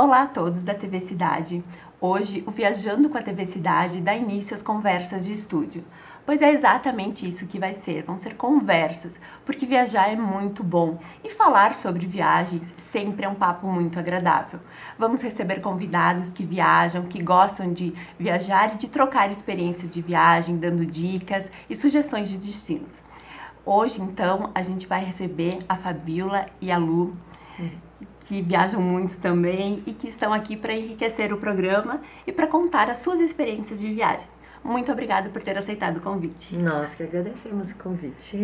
Olá a todos da TV Cidade. Hoje, o Viajando com a TV Cidade dá início às conversas de estúdio. Pois é exatamente isso que vai ser, vão ser conversas, porque viajar é muito bom e falar sobre viagens sempre é um papo muito agradável. Vamos receber convidados que viajam, que gostam de viajar e de trocar experiências de viagem, dando dicas e sugestões de destinos. Hoje, então, a gente vai receber a Fabiola e a Lu, que viajam muito também e que estão aqui para enriquecer o programa e para contar as suas experiências de viagem. Muito obrigada por ter aceitado o convite. Nós que agradecemos o convite.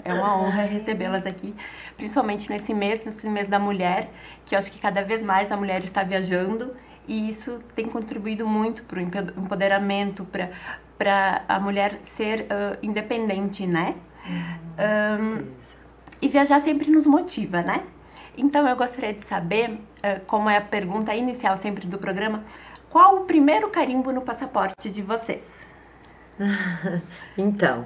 É uma honra recebê-las aqui, principalmente nesse mês da mulher, que eu acho que cada vez mais a mulher está viajando e isso tem contribuído muito para o empoderamento, para a mulher ser independente, né? E viajar sempre nos motiva, né? Então eu gostaria de saber, como é a pergunta inicial sempre do programa, qual o primeiro carimbo no passaporte de vocês? Então,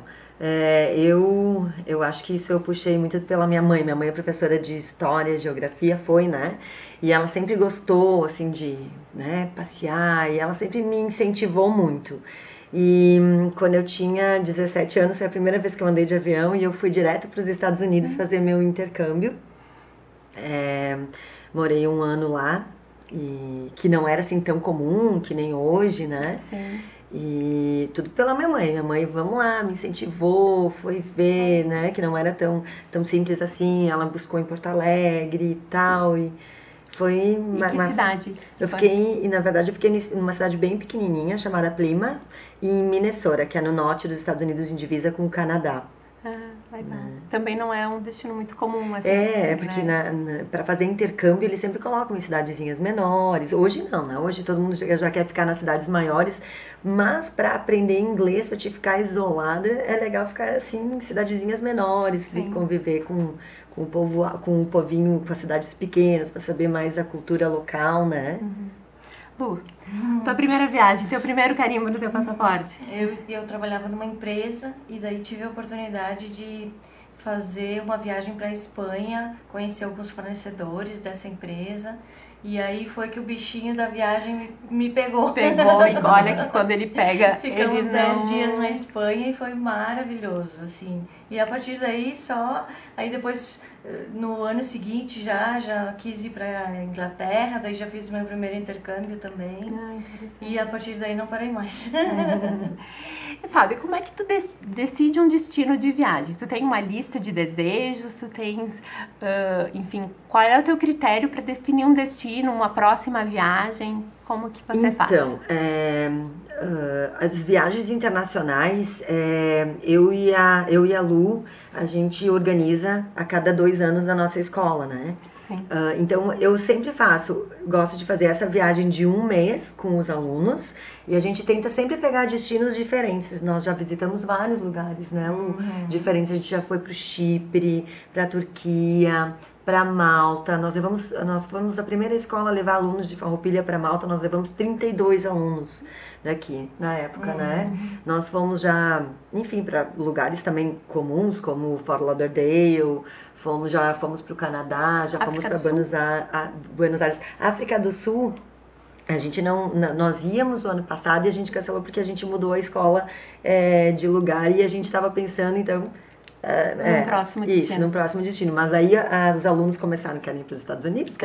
eu acho que isso eu puxei muito pela minha mãe. Minha mãe é professora de História, Geografia, né? E ela sempre gostou, assim, de, né, passear, e ela sempre me incentivou muito. E quando eu tinha 17 anos, foi a primeira vez que eu andei de avião e eu fui direto para os Estados Unidos fazer meu intercâmbio. Morei um ano lá, e que não era assim tão comum, que nem hoje, né? Sim. E tudo pela minha mãe. Minha mãe, vamos lá, me incentivou, foi ver, né? Que não era tão simples assim. Ela buscou em Porto Alegre e tal, e foi... E que cidade? Na verdade, eu fiquei numa cidade bem pequenininha, chamada Plymouth, em Minnesota, que é no norte dos Estados Unidos, em divisa com o Canadá. Legal. Também não é um destino muito comum, assim. Porque né? para fazer intercâmbio eles sempre colocam em cidadezinhas menores. Hoje não, né? Hoje todo mundo já quer ficar nas cidades maiores, mas para aprender inglês, para te ficar isolada, é legal ficar assim em cidadezinhas menores, conviver com o povo, com o povinho, com as cidades pequenas, para saber mais a cultura local, né? Lu, tua primeira viagem, teu primeiro carimbo no teu passaporte? Eu trabalhava numa empresa e daí tive a oportunidade de fazer uma viagem para a Espanha, conhecer alguns fornecedores dessa empresa. E aí foi que o bichinho da viagem me pegou. Pegou, e olha que quando ele pega, Ficamos ele 10 dias na Espanha e foi maravilhoso, assim. E a partir daí aí depois, no ano seguinte já quis ir para Inglaterra, daí já fiz meu primeiro intercâmbio também. E a partir daí não parei mais. Fábio, como é que tu decide um destino de viagem? Tu tem uma lista de desejos, tu tens, enfim, qual é o teu critério para definir um destino, uma próxima viagem? Como que você faz? Então, as viagens internacionais, eu e a Lu, a gente organiza a cada 2 anos na nossa escola, né? Então, eu sempre gosto de fazer essa viagem de 1 mês com os alunos e a gente tenta sempre pegar destinos diferentes. Nós já visitamos vários lugares, né? Diferentes, a gente já foi para o Chipre, para a Turquia, para Malta. Nós fomos a primeira escola a levar alunos de Farroupilha para Malta, nós levamos 32 alunos daqui, na época, né? Nós fomos enfim, para lugares também comuns, como Fort Lauderdale, já fomos para o Canadá, já fomos para Buenos Aires. África do Sul, a gente nós íamos o ano passado e a gente cancelou porque a gente mudou a escola de lugar e a gente estava pensando, então... num próximo destino. Isso, num próximo destino. Mas aí os alunos começaram, querem ir para os Estados Unidos,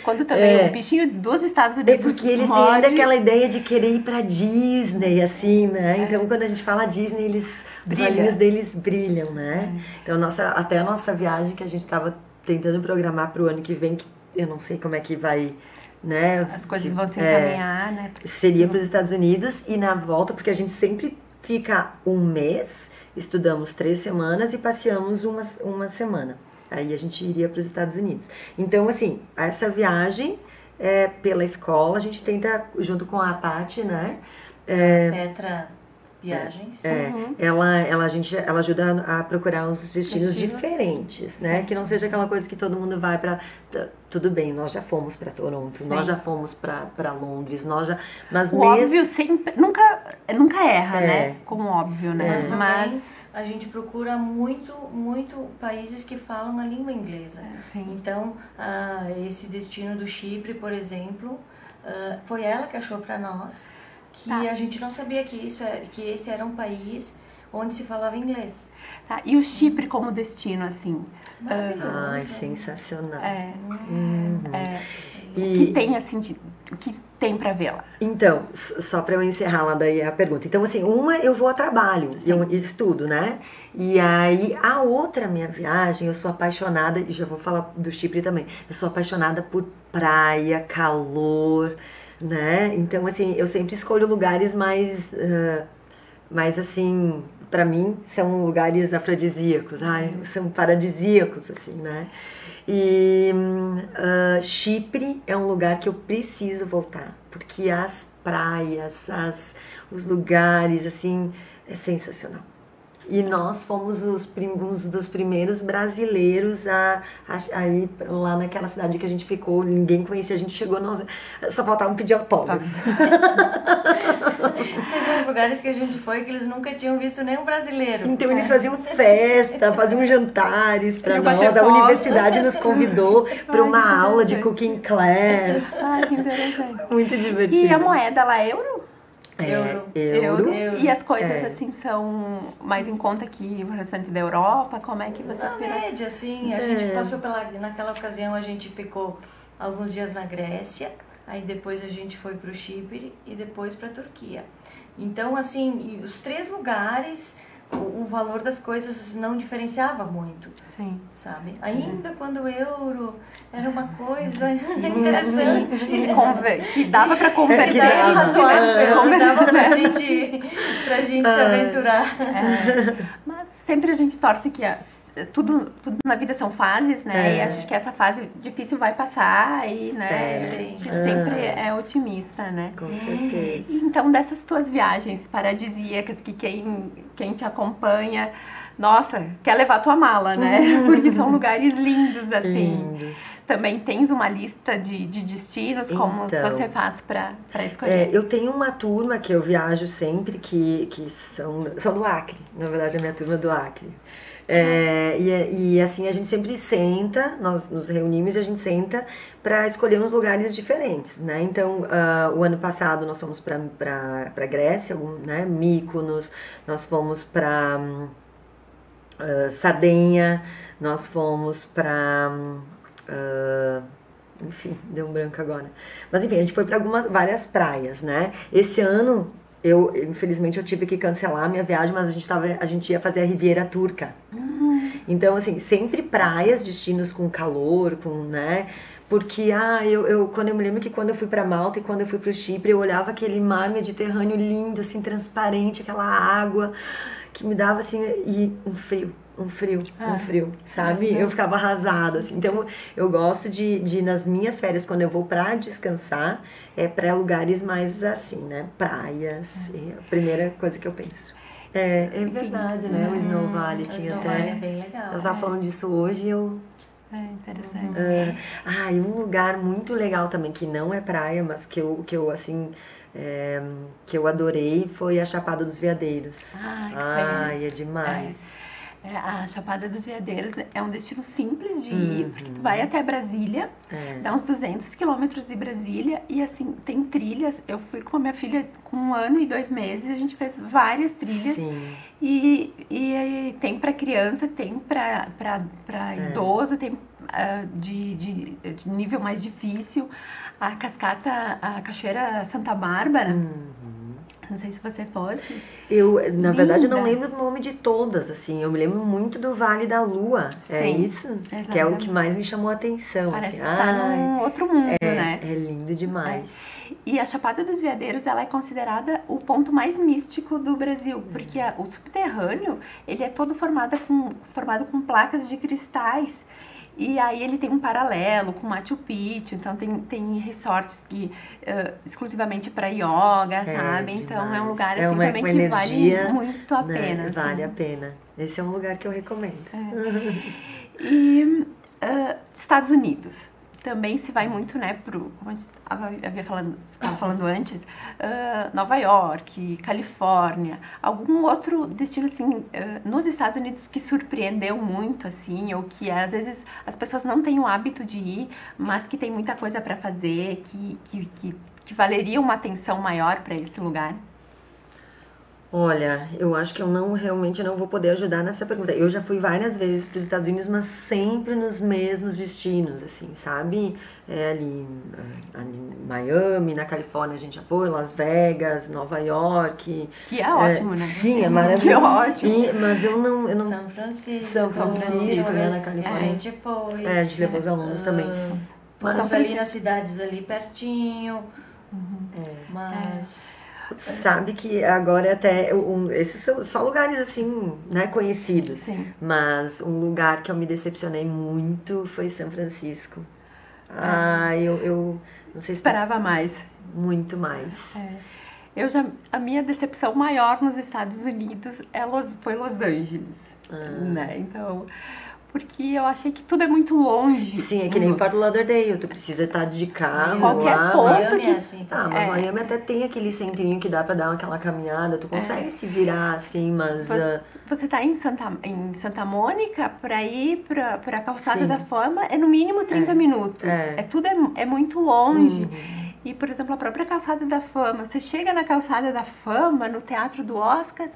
Quando também o bichinho dos Estados Unidos. Porque eles têm ainda aquela ideia de querer ir para Disney, assim, né? Então, quando a gente fala Disney, os olhinhos deles brilham, né? Então, até a nossa viagem que a gente estava tentando programar para o ano que vem, que eu não sei como é que vai... Né? As coisas vão se encaminhar, né? Seria para os Estados Unidos e na volta, porque a gente sempre fica 1 mês, estudamos 3 semanas e passeamos uma semana. Aí a gente iria para os Estados Unidos. Então, assim, essa viagem pela escola, a gente tenta, junto com a Paty, né? Petra Viagens. Ela ajuda a procurar uns destinos diferentes, né? Que não seja aquela coisa que todo mundo vai para... Tudo bem, nós já fomos para Toronto, nós já fomos para Londres, mas óbvio, sempre, nunca nunca erra, né? Como óbvio, né? Mas também a gente procura muito países que falam a língua inglesa. Então, esse destino do Chipre, por exemplo, foi ela que achou para nós, que a gente não sabia que esse era um país onde se falava inglês. Tá. E o Chipre como destino, assim? Maravilhoso. Ai, sensacional. O que tem, assim, o que tem para ver lá? Então, só para eu encerrar lá daí a pergunta. Então, assim, uma eu vou a trabalho, eu estudo, né? E aí, a outra minha viagem, eu sou apaixonada, e já vou falar do Chipre também, eu sou apaixonada por praia, calor, né? Então, assim, eu sempre escolho lugares mais assim, para mim, são lugares afrodisíacos, são paradisíacos, assim, né? E Chipre é um lugar que eu preciso voltar, porque as praias, os lugares, assim, é sensacional. E nós fomos uns dos primeiros brasileiros a ir lá naquela cidade que a gente ficou, ninguém conhecia, a gente chegou, só faltava pedir autógrafo. Teve uns lugares que a gente foi que eles nunca tinham visto nenhum brasileiro. Então eles faziam festa, faziam jantares para nós, a universidade nos convidou para uma aula de cooking class. Ai, que interessante. Muito divertido. E a moeda lá é euro? Euro. E as coisas assim são mais em conta que o restante da Europa? Como é que vocês viram? Na média, assim, a gente passou naquela ocasião a gente ficou alguns dias na Grécia, aí depois a gente foi para o Chipre e depois para a Turquia. Então, assim, os 3 lugares, o valor das coisas não diferenciava muito. Sim. Sabe? Ainda quando o euro era uma coisa interessante. Que dava para converter. Que dava razoável, dava pra gente se aventurar. Mas sempre a gente torce que tudo na vida são fases, né? E acho que essa fase difícil vai passar e, né? A gente sempre é otimista, né? Com certeza. Então, dessas tuas viagens paradisíacas que quem te acompanha, nossa, quer levar tua mala, né? Porque são lugares lindos, assim. Lindos. Também tens uma lista de destinos, como você faz para escolher? Eu tenho uma turma que eu viajo sempre, que são do Acre. Na verdade, a minha turma é do Acre. E assim, a gente sempre senta, nós nos reunimos e a gente senta para escolher uns lugares diferentes, né? Então, o ano passado nós fomos para Grécia, né? Mykonos, nós fomos para Sardenha, nós fomos para... enfim, deu um branco agora. Mas enfim, a gente foi para várias praias, né? Esse ano... infelizmente eu tive que cancelar a minha viagem, mas a gente ia fazer a Riviera Turca. Então, assim, sempre praias, destinos com calor, né? Porque, quando eu me lembro que quando eu fui para Malta e quando eu fui para o Chipre, eu olhava aquele mar Mediterrâneo lindo, assim, transparente, aquela água que me dava, assim, e um frio, sabe? Eu ficava arrasada, assim. Então, eu gosto de nas minhas férias, quando eu vou pra descansar, para lugares mais assim, né? Praias, é a primeira coisa que eu penso. É verdade, né? O Snow Valley tinha Snow até... Valley é bem legal. Eu estava falando disso hoje e eu... interessante. E um lugar muito legal também, que não é praia, mas que eu assim... que eu adorei, foi a Chapada dos Veadeiros. É demais. A Chapada dos Veadeiros é um destino simples de ir, porque tu vai até Brasília, dá uns 200 quilômetros de Brasília, e assim, tem trilhas. Eu fui com a minha filha com 1 ano e 2 meses, a gente fez várias trilhas, e tem para criança, tem para idoso, tem de nível mais difícil, a Cachoeira Santa Bárbara. Não sei se você fosse. Na verdade, eu não lembro o nome de todas, assim. Eu me lembro muito do Vale da Lua. É isso? Exatamente. Que é o que mais me chamou a atenção. Parece assim. que tá num outro mundo, né? É lindo demais. E a Chapada dos Veadeiros, ela é considerada o ponto mais místico do Brasil, porque o subterrâneo, ele é todo formado com placas de cristais. E aí ele tem um paralelo com Machu Picchu, então tem resorts que exclusivamente para yoga, sabe? Então é um lugar assim também que energia, vale muito a pena. Né? Vale a pena. Esse é um lugar que eu recomendo. E Estados Unidos também se vai muito, né, como a gente estava falando antes, Nova York, Califórnia, algum outro destino, assim, nos Estados Unidos que surpreendeu muito, assim, ou que às vezes as pessoas não têm o hábito de ir, mas que tem muita coisa para fazer, que valeria uma atenção maior para esse lugar? Olha, eu acho que eu realmente não vou poder ajudar nessa pergunta. Eu já fui várias vezes para os Estados Unidos, mas sempre nos mesmos destinos, assim, sabe? Ali em Miami, na Califórnia a gente já foi, Las Vegas, Nova York. Que é ótimo, né? Sim, é maravilhoso. Que é ótimo. Mas eu não... São Francisco. São Francisco, né, na Califórnia. A gente foi. A gente levou os alunos também. Mas ali nas cidades ali pertinho. Mas... Sabe que agora até esses são só lugares assim, né, conhecidos. Sim. Mas um lugar que eu me decepcionei muito foi São Francisco. Eu não sei se esperava mais. Muito mais. A minha decepção maior nos Estados Unidos foi Los Angeles, né? Então, porque eu achei que tudo é muito longe. Sim, é que nem Fort Lauderdale, tu precisa estar de carro qualquer lá. ponto Miami que... é assim, mas Miami até tem aquele centrinho que dá pra dar aquela caminhada, tu consegue se virar assim, mas... Você tá em Santa Mônica, pra ir pra Calçada Sim. da Fama, é no mínimo 30 minutos. Tudo é muito longe. E, por exemplo, a própria Calçada da Fama, você chega na Calçada da Fama, no Teatro do Oscar...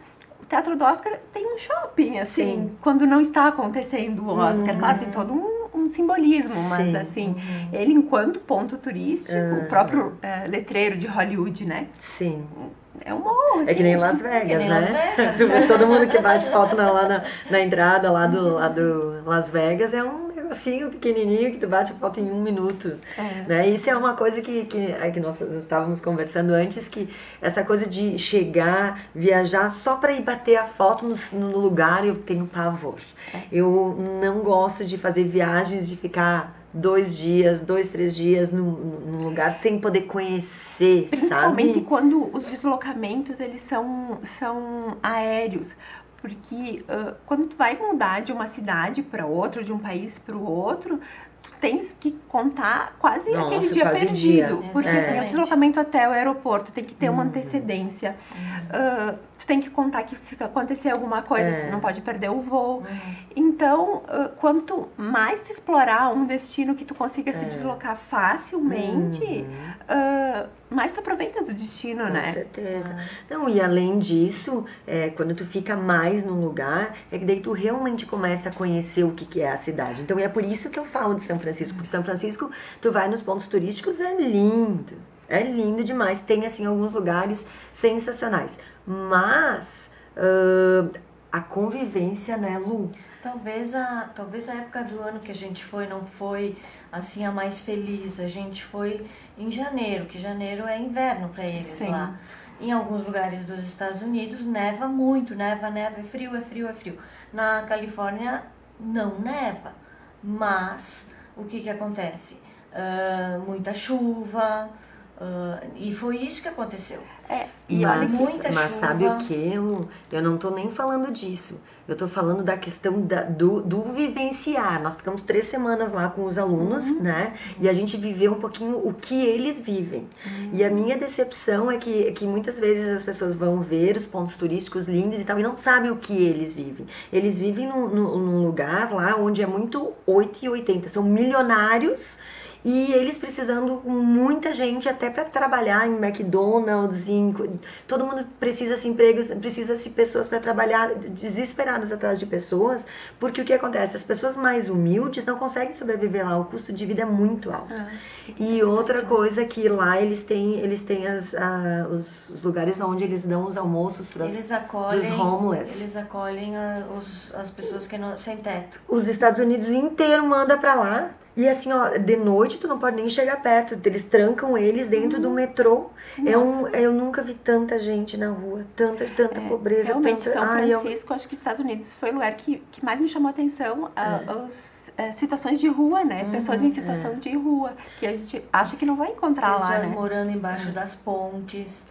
O Teatro do Oscar tem um shopping, assim, Sim. quando não está acontecendo o Oscar. Claro, tem todo um simbolismo, mas Sim. assim, ele enquanto ponto turístico, o próprio letreiro de Hollywood, né? Sim. É um morro, assim. É que nem Las Vegas, nem né? Las Vegas. Todo mundo que bate foto lá na entrada lá do Las Vegas é um negocinho pequenininho que tu bate foto em 1 minuto. Né? Isso é uma coisa que nós estávamos conversando antes, que essa coisa de chegar, viajar só para ir bater a foto no lugar, eu tenho pavor. Eu não gosto de fazer viagens, de ficar 2 dias, 2, 3 dias num lugar sem poder conhecer, Principalmente sabe? quando os deslocamentos, eles são aéreos. Porque quando tu vai mudar de uma cidade para outra, de um país para o outro, tu tens que contar quase aquele dia quase perdido. dia. Porque assim, o deslocamento até o aeroporto tem que ter uma antecedência. Tu tem que contar que se acontecer alguma coisa, tu não pode perder o voo. Então, quanto mais tu explorar um destino que tu consiga se deslocar facilmente, mais tu aproveita do destino, né? Com certeza. Não, e além disso, quando tu fica mais num lugar, é que daí tu realmente começa a conhecer o que é a cidade. Então é por isso que eu falo de São Francisco. Porque São Francisco, tu vai nos pontos turísticos, é lindo. É lindo demais. Tem, assim, alguns lugares sensacionais. Mas a convivência, né, Lu? Talvez a época do ano que a gente foi não foi assim a mais feliz. A gente foi em janeiro, que janeiro é inverno para eles. Sim. Lá. Em alguns lugares dos Estados Unidos neva muito, neva, é frio, é frio, é frio. Na Califórnia não neva, mas o que acontece? Muita chuva, e foi isso que aconteceu. Mas sabe o que? Eu não tô nem falando disso. Eu tô falando da questão do vivenciar. Nós ficamos 3 semanas lá com os alunos, né? E a gente viveu um pouquinho o que eles vivem. E a minha decepção é que muitas vezes as pessoas vão ver os pontos turísticos lindos e tal, e não sabem o que eles vivem. Eles vivem num lugar lá onde é muito 8 e 80. São milionários. E eles precisando muita gente até para trabalhar em McDonald's, todo mundo precisa de empregos, precisa de pessoas para trabalhar, desesperados atrás de pessoas, porque o que acontece? As pessoas mais humildes não conseguem sobreviver lá, o custo de vida é muito alto. E outra coisa que lá eles têm os lugares onde eles dão os almoços para os homeless. Eles acolhem as pessoas que não sem teto. Os Estados Unidos inteiro manda para lá. E assim, ó, de noite tu não pode nem chegar perto, eles trancam eles dentro do metrô. Eu nunca vi tanta gente na rua, tanta pobreza. Realmente, São Francisco, acho que Estados Unidos foi o lugar que mais me chamou a atenção, as situações de rua, né? Pessoas em situação de rua, que a gente acha que não vai encontrar lá, né? Pessoas morando embaixo das pontes.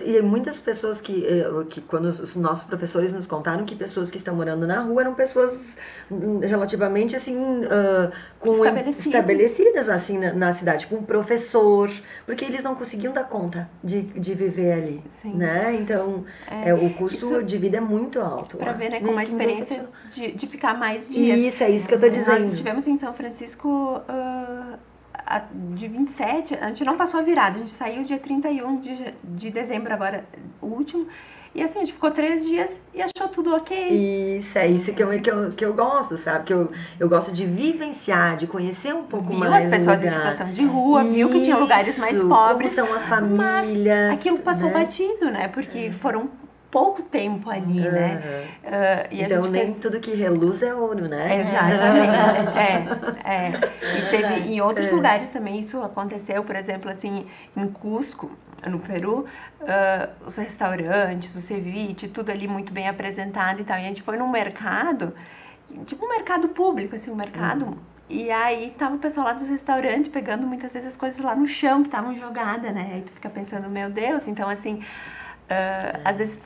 E muitas pessoas que quando os nossos professores nos contaram que pessoas que estão morando na rua eram pessoas relativamente assim, com estabelecidas assim na cidade, tipo um professor, porque eles não conseguiam dar conta de viver ali, né? Então, o custo de vida é muito alto. Para ver, né, como a experiência de ficar mais dias. Isso, é isso que eu tô dizendo. Nós estivemos em São Francisco de 27, a gente não passou a virada, a gente saiu dia 31 de dezembro agora, o último. E assim, a gente ficou 3 dias e achou tudo ok. Isso, é isso que eu gosto, sabe? Que eu gosto de vivenciar, de conhecer um pouco mais as pessoas em situação de rua, viu que tinha lugares mais pobres. Como são as famílias. Mas aquilo passou batido, né? Porque foram pouco tempo ali, né? E então nem tudo que reluz é ouro, né? Exatamente. E teve em outros lugares também isso aconteceu, por exemplo, assim, em Cusco, no Peru, os restaurantes, o ceviche, tudo ali muito bem apresentado e tal. E a gente foi num mercado, tipo um mercado público, assim, um mercado. E aí tava o pessoal lá dos restaurantes pegando muitas vezes as coisas lá no chão que estavam jogadas, né? Aí tu fica pensando, meu Deus, então assim... às vezes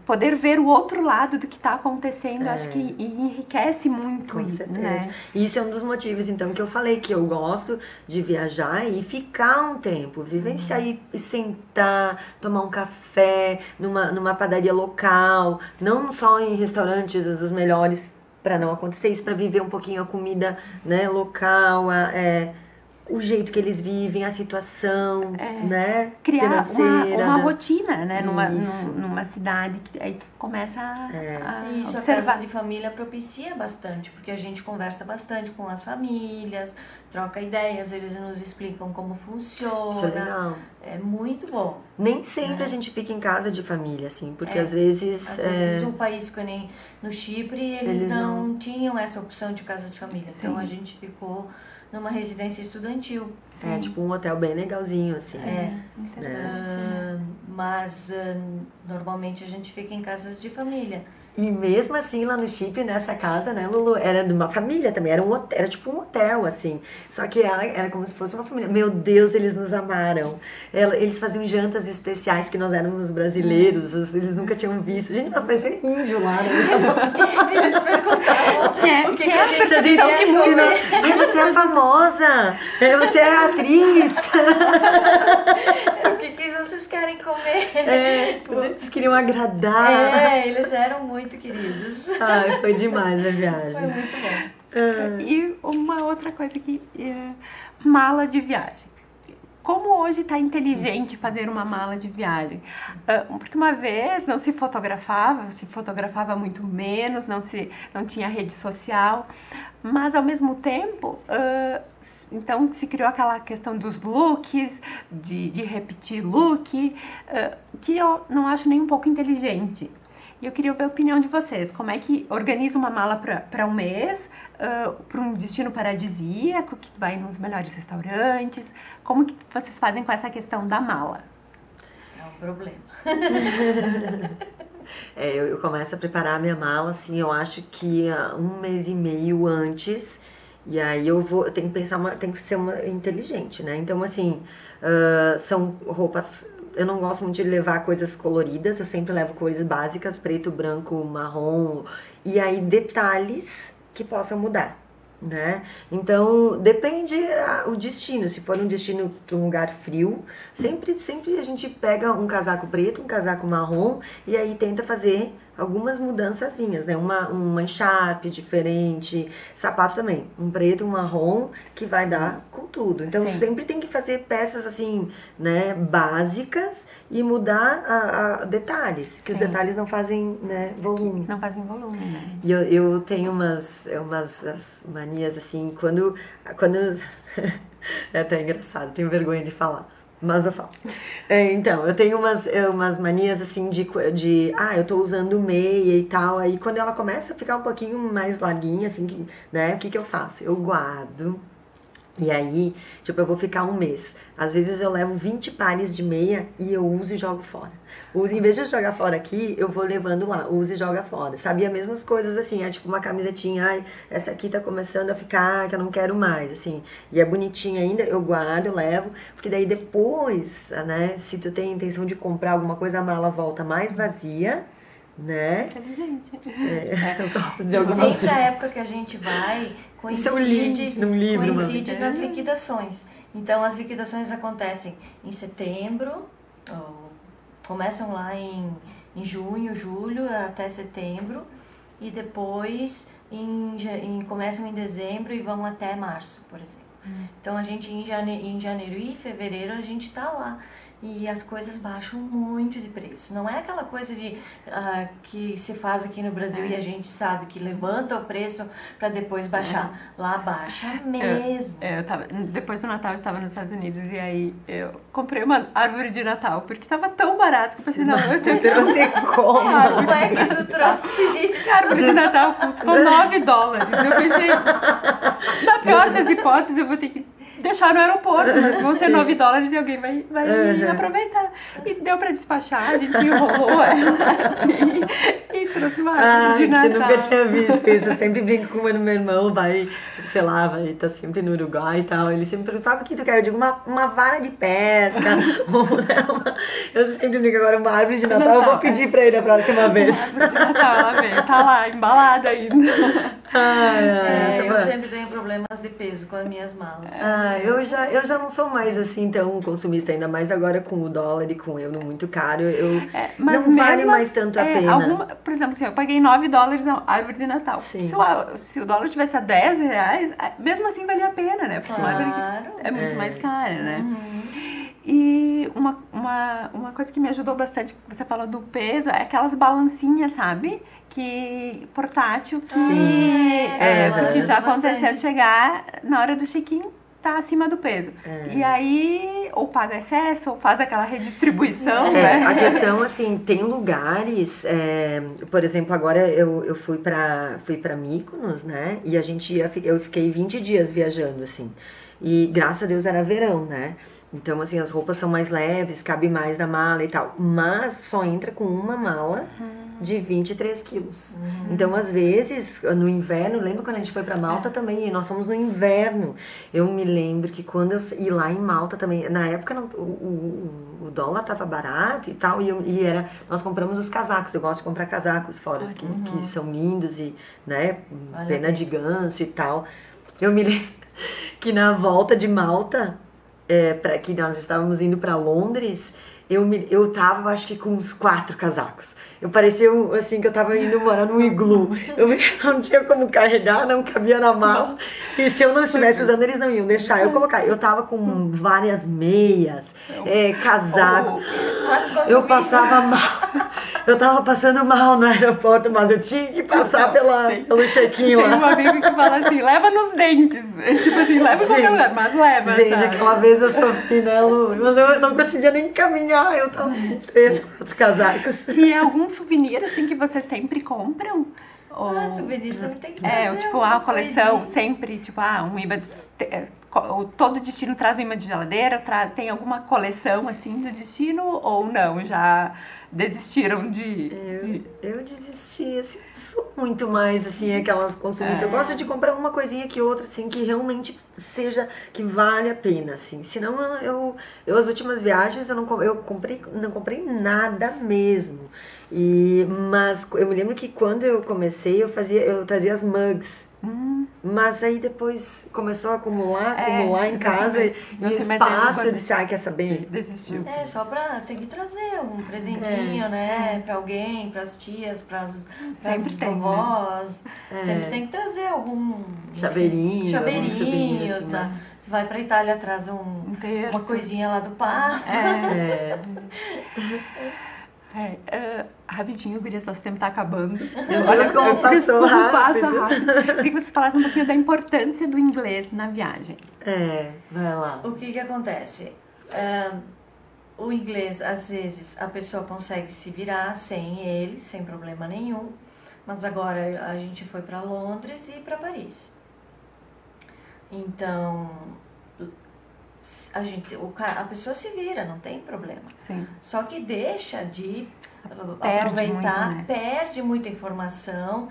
poder ver o outro lado do que está acontecendo, acho que enriquece muito. Com certeza. Né? E isso é um dos motivos, então, que eu falei que eu gosto de viajar e ficar um tempo, vivenciar e sentar, tomar um café numa padaria local, não só em restaurantes os melhores, para não acontecer isso, para viver um pouquinho a comida, né, local, o jeito que eles vivem, a situação, né? Criar uma rotina, né? Numa cidade que aí tu começa a isso, observar. A casa de família propicia bastante, porque a gente conversa bastante com as famílias, troca ideias, eles nos explicam como funciona. Isso é legal. É muito bom. Nem sempre a gente fica em casa de família, assim, porque às vezes... Às vezes um país que nem no Chipre, eles não tinham essa opção de casa de família. Sim. Então a gente ficou numa residência estudantil. Tipo um hotel bem legalzinho, assim. Interessante. Mas normalmente a gente fica em casas de família. E mesmo assim, lá no Chipre, nessa casa, né, Lulu, era de uma família também, era tipo um hotel, assim. Só que era como se fosse uma família. Meu Deus, eles nos amaram. Eles faziam jantas especiais, que nós éramos brasileiros, eles nunca tinham visto. Gente, nós parecíamos índio lá, né? Eles perguntavam o que a gente você é famosa, você é atriz. O que vocês querem comer? Eles queriam agradar. Eles eram muito queridos. Ai, foi demais a viagem. Foi muito bom. E uma outra coisa que mala de viagem. Como hoje está inteligente fazer uma mala de viagem? Porque uma vez não se fotografava muito menos, não tinha rede social, mas ao mesmo tempo, então se criou aquela questão dos looks, de repetir look, que eu não acho nem um pouco inteligente. E eu queria ver a opinião de vocês. Como é que organiza uma mala para um mês, para um destino paradisíaco, que vai nos melhores restaurantes? Como que vocês fazem com essa questão da mala? É um problema. Eu começo a preparar a minha mala, assim, eu acho que 1 mês e meio antes. E aí eu tenho que pensar, tem que ser inteligente, né? Então, assim, são roupas... Eu não gosto muito de levar coisas coloridas, eu sempre levo cores básicas, preto, branco, marrom, e aí detalhes que possam mudar, né? Então, depende o destino. Se for um destino para um lugar frio, sempre a gente pega um casaco preto, um casaco marrom, e aí tenta fazer algumas mudançazinhas, né? Uma encharpe diferente, sapato também, um preto, um marrom, que vai dar com tudo. Então, sempre tem que fazer peças assim, né, básicas e mudar detalhes, que os detalhes não fazem, né, volume. Não fazem volume, né? E eu tenho umas manias assim, quando é até engraçado, tenho vergonha de falar. Mas eu falo. Então, eu tenho umas manias assim eu tô usando meia e tal. Aí quando ela começa a ficar um pouquinho mais larguinha, assim, né? O que eu faço? Eu guardo. E aí, tipo, eu vou ficar 1 mês. Às vezes eu levo 20 pares de meia e eu uso e jogo fora. Em vez de jogar fora aqui, eu vou levando lá, uso e joga fora. Sabia? As mesmas coisas assim, tipo uma camisetinha, essa aqui tá começando a ficar, que eu não quero mais, assim. E é bonitinha ainda, eu guardo, eu levo, porque daí depois, né, se tu tem a intenção de comprar alguma coisa, a mala volta mais vazia, né? Inteligente. Eu gosto de algumas Sempre a época que a gente vai coincide nas liquidações. Então as liquidações acontecem em setembro, começam lá em junho, julho até setembro, e depois começam em dezembro e vão até março, por exemplo. Então a gente em janeiro e fevereiro a gente está lá. E as coisas baixam muito de preço. Não é aquela coisa que se faz aqui no Brasil e a gente sabe que levanta o preço para depois baixar. Lá baixa mesmo. Depois do Natal eu estava nos Estados Unidos e aí eu comprei uma árvore de Natal, porque estava tão barato que eu pensei, não, eu tenho que Você como? Como é que tu trouxe isso? A árvore de Natal custou $9. Eu pensei, na pior das hipóteses, eu vou ter que deixar no aeroporto, mas vão ser $9 e alguém vai aproveitar. E deu pra despachar, a gente enrolou assim, e trouxe uma árvore de Natal. Eu nunca tinha visto isso. Eu sempre brinco com o meu irmão, vai tá sempre no Uruguai e tal. Ele sempre perguntava o que tu quer. Eu digo uma vara de pesca. Eu sempre brinco agora, uma árvore de Natal. Eu vou pedir pra ele a próxima vez. Uma árvore de Natal, ela veio, tá lá, embalada ainda. Eu sempre tenho problemas de peso com as minhas malas. Eu já não sou mais assim tão consumista, ainda mais agora com o dólar e com o euro muito caro, mas não vale mais tanto a pena. Por exemplo, assim, eu paguei $9 na árvore de Natal. Sim. Se o dólar tivesse a R$10, mesmo assim valia a pena, né? Porque claro. uma árvore é muito mais cara, né? E uma coisa que me ajudou bastante, que você falou do peso, é aquelas balancinhas, sabe? Portátil, porque já aconteceu de chegar na hora do check-in, tá acima do peso. E aí, ou paga excesso, ou faz aquela redistribuição, né? A questão, assim, tem lugares, por exemplo, agora eu fui pra Mykonos, né? E eu fiquei 20 dias viajando, assim. E graças a Deus era verão, né? Então, assim, as roupas são mais leves, cabe mais na mala e tal. Mas só entra com uma mala de 23 quilos. Então, às vezes, no inverno, lembra quando a gente foi pra Malta também? E nós fomos no inverno. Eu me lembro que quando eu ia lá em Malta também, na época o dólar tava barato e tal, nós compramos os casacos. Eu gosto de comprar casacos fora, que são lindos e, né, pena de ganso e tal. Eu me lembro que na volta de Malta, para que nós estávamos indo para Londres, eu tava, acho que com uns 4 casacos. Eu parecia, assim, que eu tava indo morar num iglu. Eu não tinha como carregar, não cabia na mala. E se eu não estivesse usando, eles não iam deixar eu colocar. Eu tava com várias meias, casaco. Eu passava mal. Eu tava passando mal no aeroporto, mas eu tinha que passar pelo check-in lá. Tem um amigo que fala assim, leva nos dentes. Tipo assim, leva em qualquer lugar, mas leva. Gente, aquela vez eu sofri, né, Lu? Mas eu não conseguia nem caminhar, eu tava com 3, 4 casacos. E algum souvenir, assim, que vocês sempre compram? Souvenir sempre tem que trazer. Tipo, a coleção sempre, tipo, um imã... Todo destino traz um imã de geladeira? Tem alguma coleção, assim, do destino? Ou não, já desistiram Eu desisti, assim, sou muito mais, assim, aquelas consumistas. Eu gosto de comprar uma coisinha que outra, assim, que realmente seja, que vale a pena, assim. Senão, as últimas viagens, eu não comprei nada mesmo. Mas eu me lembro que quando eu comecei, eu trazia as mugs. Mas aí depois começou a acumular em casa e espaço, eu disse, quer saber? Desistiu. Só tem que trazer um presentinho, né? Pra alguém, pras tias, pras vovós. Sempre tem que trazer algum chaveirinho, assim, tá? Você vai pra Itália, traz uma coisinha lá do parque. Rapidinho, gurias, nosso tempo tá acabando. Olha como passou rápido. Queria que você falasse um pouquinho da importância do inglês na viagem. Vai lá. O que acontece? O inglês, às vezes, a pessoa consegue se virar sem ele, sem problema nenhum. Mas agora a gente foi para Londres e para Paris. Então... a pessoa se vira, não tem problema. Sim. Só que deixa de aproveitar, muito, né? Perde muita informação,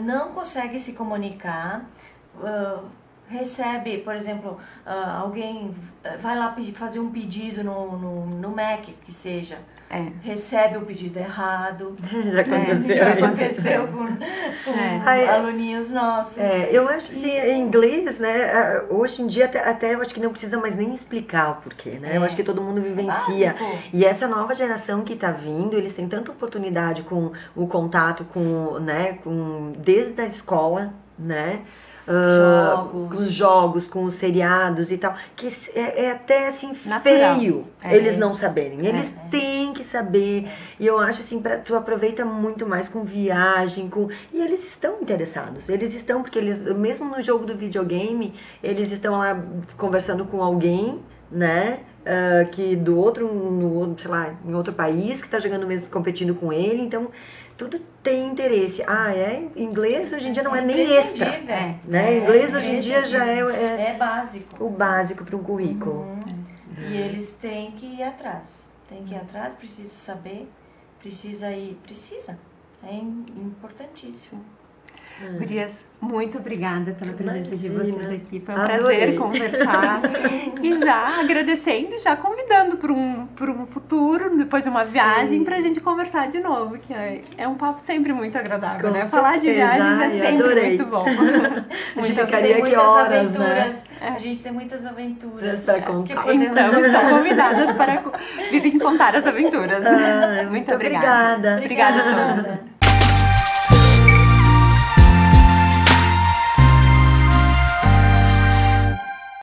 não consegue se comunicar, recebe, por exemplo, alguém vai lá fazer um pedido no Mac, que seja, recebe o pedido errado. Já aconteceu. Já aconteceu com aluninhos nossos. Eu acho assim, em inglês, né, hoje em dia até eu acho que não precisa mais nem explicar o porquê, né? Eu acho que todo mundo vivencia. E essa nova geração que tá vindo, eles têm tanta oportunidade com o contato desde a escola, né? Com os jogos, com os seriados e tal, que é até assim natural. Feio eles não saberem, eles têm que saber, e eu acho assim, tu aproveita muito mais com viagem, e eles estão interessados, porque eles, mesmo no jogo do videogame, eles estão lá conversando com alguém, né, que sei lá, em outro país, que tá jogando mesmo, competindo com ele, então tudo tem interesse. Inglês hoje em dia não é nem extra. Né? Inglês hoje em dia já é básico. O básico para um currículo. E eles têm que ir atrás. Precisa saber, precisa. É importantíssimo. Gurias, muito obrigada pela presença de vocês aqui. Foi um prazer conversar. E já agradecendo, já convidando para um futuro, depois de uma viagem, para a gente conversar de novo, que é um papo sempre muito agradável, né? Falar de viagens é sempre muito bom. A gente ficaria aqui horas, né? A gente tem muitas aventuras para contar. Então, estão convidadas para virem contar as aventuras. Muito obrigada. Obrigada a todos.